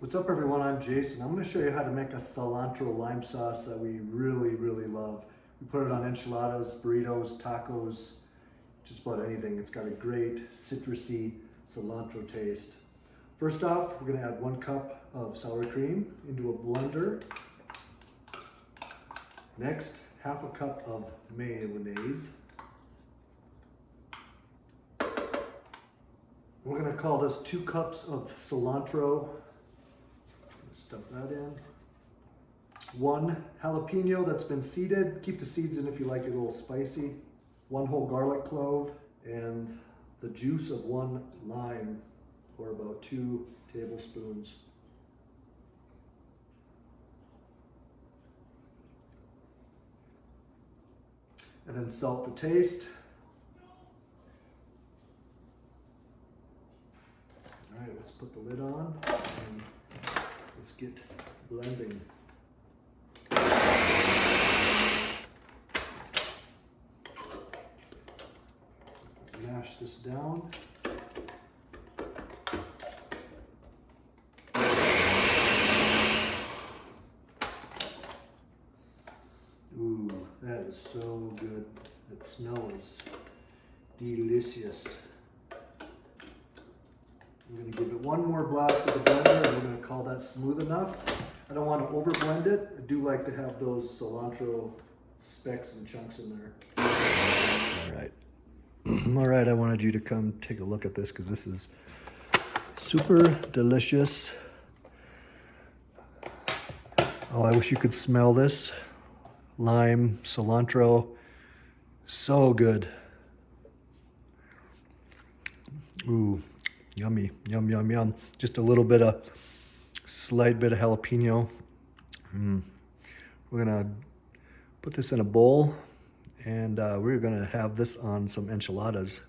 What's up everyone, I'm Jason. I'm going to show you how to make a cilantro lime sauce that we really love. We put it on enchiladas, burritos, tacos, just about anything. It's got a great citrusy cilantro taste. First off, we're going to add 1 cup of sour cream into a blender. Next, half a cup of mayonnaise. We're going to call this 2 cups of cilantro. Stuff that in. 1 jalapeno that's been seeded. Keep the seeds in if you like it a little spicy. 1 whole garlic clove and the juice of 1 lime, or about 2 tablespoons. And then salt to taste. All right, let's put the lid on and let's get blending. Mash this down. Ooh, that is so good. That smell is delicious. We're going to give it 1 more blast with the blender and we're going to call that smooth enough. I don't want to over blend it. I do like to have those cilantro specks and chunks in there. All right. All right, I wanted you to come take a look at this because this is super delicious. Oh, I wish you could smell this. Lime, cilantro, so good. Ooh. Yummy, yum, yum, yum. Just a little bit of, slight bit of jalapeno. We're gonna put this in a bowl and we're gonna have this on some enchiladas.